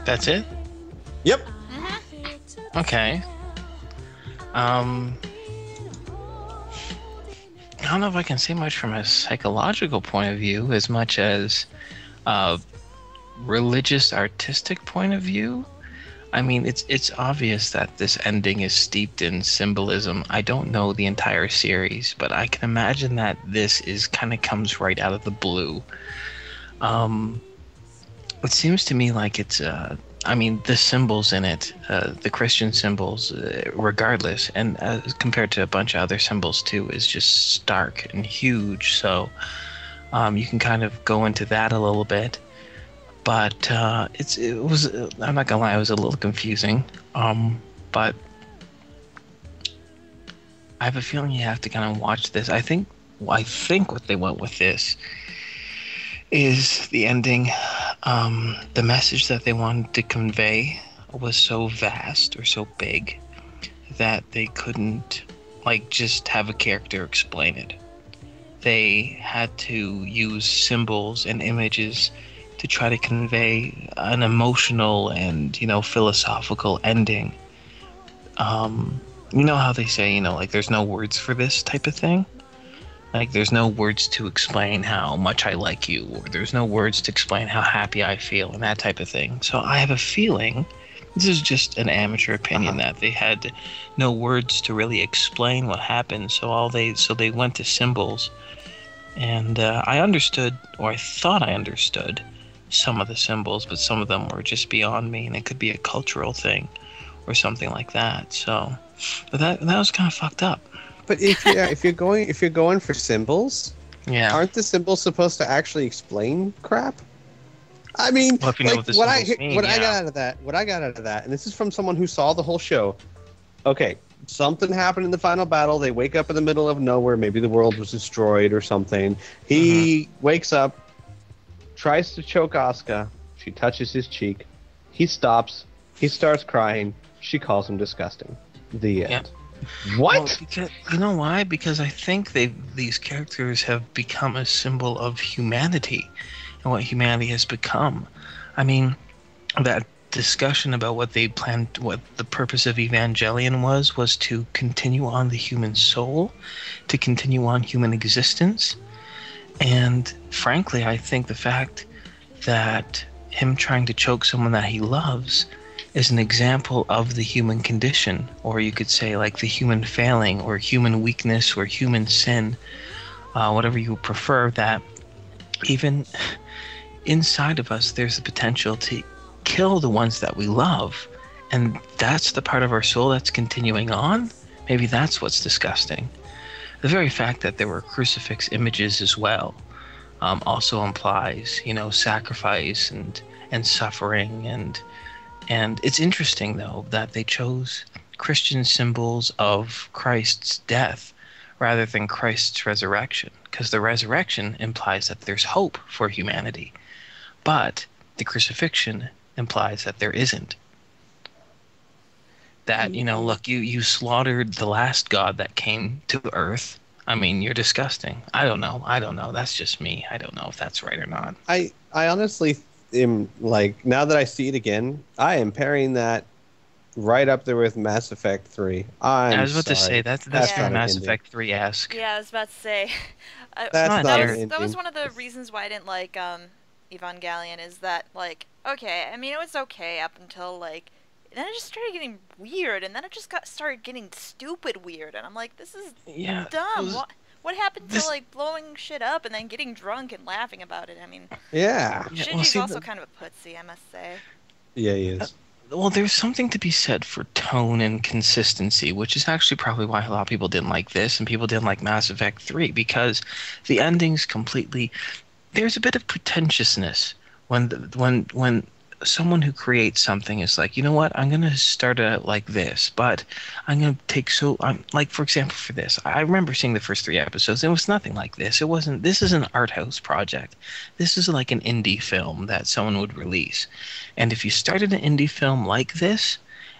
That's it? Yep. Okay. I don't know if I can say much from a psychological point of view as much as a religious artistic point of view. I mean, it's obvious that this ending is steeped in symbolism. I don't know the entire series, but I can imagine that this is kind of comes right out of the blue. Um, it seems to me like it's I mean, the symbols in it, the Christian symbols, regardless, and compared to a bunch of other symbols too, is just stark and huge. So you can kind of go into that a little bit. But it was, I'm not gonna lie, it was a little confusing. But I have a feeling you have to kind of watch this. I think what they went with this is the ending. The message that they wanted to convey was so vast or so big that they couldn't like just have a character explain it. They had to use symbols and images to try to convey an emotional and, philosophical ending. You know how they say, like there's no words for this type of thing? Like there's no words to explain how much I like you, or there's no words to explain how happy I feel, and that type of thing. So I have a feeling, this is just an amateur opinion, that they had no words to really explain what happened, so they went to symbols. And I understood, or I thought I understood, some of the symbols, but some of them were just beyond me, and it could be a cultural thing or something like that. So, but that was kind of fucked up. But if you're going for symbols, Yeah. aren't the symbols supposed to actually explain crap? I mean, Well, if you know what the what symbols mean, I got out of that, and this is from someone who saw the whole show. Okay, something happened in the final battle. They wake up in the middle of nowhere. Maybe the world was destroyed or something. He wakes up, tries to choke Asuka. She touches his cheek. He stops. He starts crying. She calls him disgusting. The end. What? Well, because, you know why? Because I think these characters have become a symbol of humanity and what humanity has become. I mean, that discussion about what they planned, what the purpose of Evangelion was to continue on the human soul, to continue on human existence. And frankly, I think the fact that him trying to choke someone that he loves is an example of the human condition, or you could say like the human failing or human weakness or human sin, whatever you prefer, that even inside of us there's the potential to kill the ones that we love, and that's the part of our soul that's continuing on. Maybe that's what's disgusting. The very fact that there were crucifix images as well also implies, sacrifice and suffering, and it's interesting though that they chose Christian symbols of Christ's death rather than Christ's resurrection, because the resurrection implies that there's hope for humanity, but the crucifixion implies that there isn't. That, look, you slaughtered the last god that came to earth. I mean, you're disgusting. I don't know. That's just me. I don't know if that's right or not. I honestly am, like, now that I see it again, I am pairing that right up there with Mass Effect 3. I was about to say that's Yeah. not Mass Effect 3-esque. Yeah, I was about to say. That's not an that ending. was one of the reasons why I didn't like Evangelion, is that, like, okay, I mean, it was okay up until, like, then it just started getting weird, and then it just started getting stupid weird, and I'm like, this is dumb. What happened to, like, blowing shit up and then getting drunk and laughing about it? I mean, Yeah. Shinji's also kind of a pussy, I must say. Yeah, he is. Well, there's something to be said for tone and consistency, which is actually probably why a lot of people didn't like this and people didn't like Mass Effect 3, because the ending's completely... There's a bit of pretentiousness when someone who creates something is like, you know what, I'm going to start it like this, but I'm going to take like, for example, for this, I remember seeing the first 3 episodes. It was nothing like this. This is an art house project. This is like an indie film that someone would release. And if you started an indie film like this,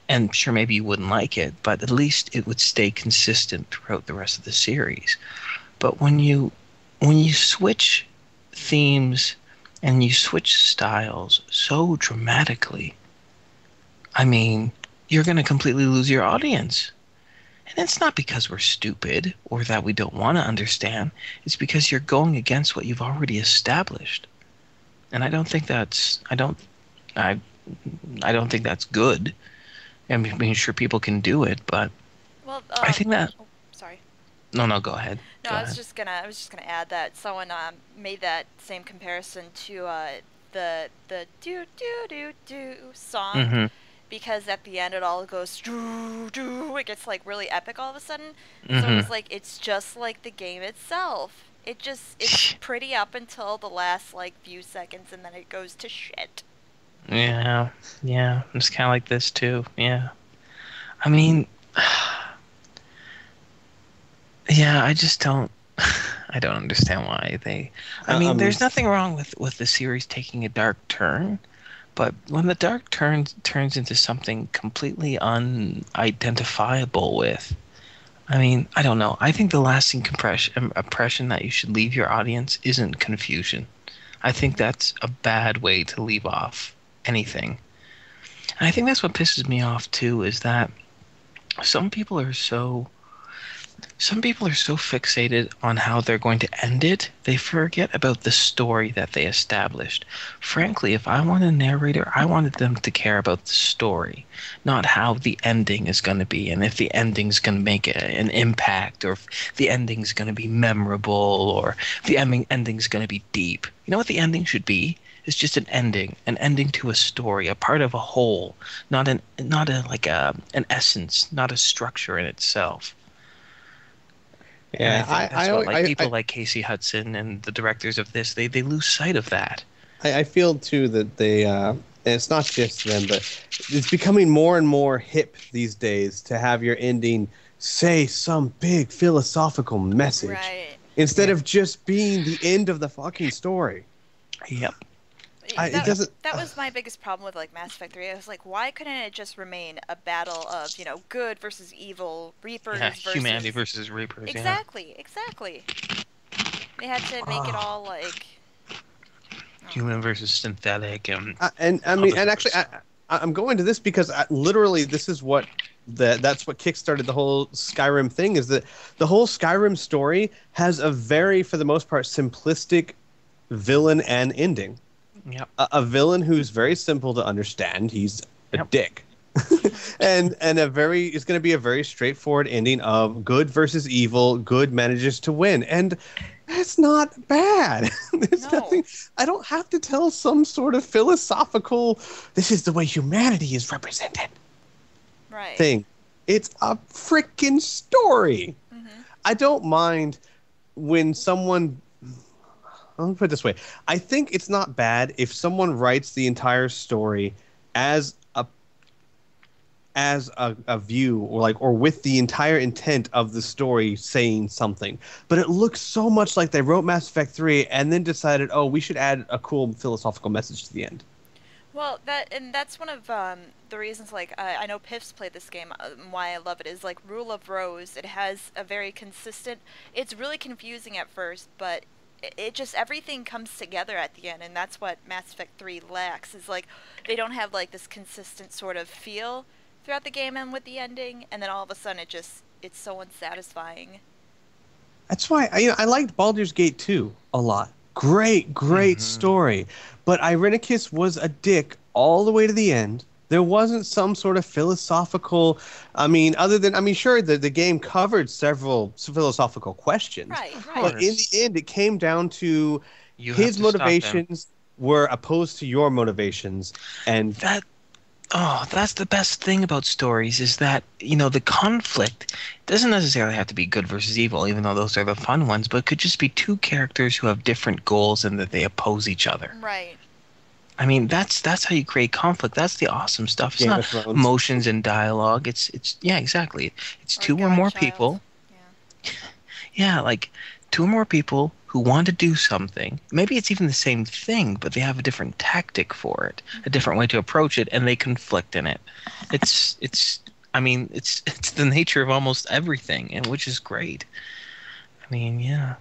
and sure, maybe you wouldn't like it, but at least it would stay consistent throughout the rest of the series. But when you switch themes and you switch styles so dramatically, I mean, you're going to completely lose your audience. And it's not because we're stupid or that we don't want to understand. It's because you're going against what you've already established. And I don't think that's I I don't think that's good. I mean, sure people can do it, but Well, I think that oh, sorry. no, go ahead. No, Go I was ahead. just gonna add that someone made that same comparison to the do do do do song, Mhm. because at the end it all goes do do, it gets like really epic all of a sudden, and someone Mhm. was like, it's just like the game itself. It's pretty up until the last like few seconds, and then it goes to shit. Yeah. Yeah, it's kind of like this too. Yeah. I mean, yeah, I just don't I don't understand why they I mean, Um, there's nothing wrong with the series taking a dark turn. But when the dark turns into something completely unidentifiable with, I mean, I don't know. I think the lasting impression that you should leave your audience isn't confusion. I think Mhm. that's a bad way to leave off anything. And I think that's what pisses me off too, is that some people are so some people are so fixated on how they're going to end it, they forget about the story that they established. Frankly, if I want a narrator, I wanted them to care about the story, not how the ending is going to be, and if the ending's going to make an impact, or if the ending's going to be memorable, or if the ending's going to be deep. You know what the ending should be? It's just an ending to a story, a part of a whole, not a like an essence, not a structure in itself. And I yeah, think that's what like people like Casey Hudson and the directors of this, they lose sight of that. I feel too that they, and it's not just them, but it's becoming more and more hip these days to have your ending say some big philosophical message Right. instead Yeah. of just being the end of the fucking story. Yep. It That Yep. doesn't. that was my biggest problem with like Mass Effect 3. I was like, why couldn't it just remain a battle of, good versus evil, Yeah. Reapers Humanity versus... versus Reapers. Yeah. Exactly, exactly. They had to make it Oh, all like, I don't know. human versus synthetic and And I all mean, this and other actually, stuff. I'm going to this because literally this is what that's what kickstarted the whole Skyrim thing. Is that the whole Skyrim story has a very, for the most part, simplistic villain and ending. Yep. A villain who's very simple to understand. He's a Yep. dick. And a very it's going to be a very straightforward ending of good versus evil. Good manages to win, and that's not bad. There's No. nothing. I don't have to tell some sort of philosophical. This is the way humanity is represented. Right. Thing. It's a freaking story. Mhm. I don't mind when someone. Let me put it this way. I think it's not bad if someone writes the entire story as a view, or with the entire intent of the story saying something, but it looks so much like they wrote Mass Effect 3 and then decided, oh, we should add a cool philosophical message to the end. Well, that's one of the reasons. Like, I know Piff's played this game. Why I love it is like Rule of Rose. It has a very consistent. It's really confusing at first, but it just everything comes together at the end, and that's what Mass Effect 3 lacks. Is like they don't have like this consistent sort of feel throughout the game and with the ending, and then all of a sudden it's so unsatisfying. That's why I liked Baldur's Gate 2 a lot. Great Hmm. story, but Irenicus was a dick all the way to the end. There wasn't some sort of philosophical. Sure, the game covered several philosophical questions, Right, Of but right. in the course. end, it came down to You have his to stop him. motivations were opposed to your motivations, and That that's the best thing about stories is that, the conflict doesn't necessarily have to be good versus evil, even though those are the fun ones, but it could just be two characters who have different goals and that they oppose each other. Right. I mean, that's how you create conflict. That's the awesome stuff. It's Game not of Thrones. emotions and dialogue. It's yeah, exactly. It's Or two or more Godchild. people. Yeah. Yeah, like two or more people who want to do something. Maybe it's even the same thing, but they have a different tactic for it, a Mhm. different way to approach it, and they conflict in it. It's I mean, it's the nature of almost everything, and which is great. I mean, yeah.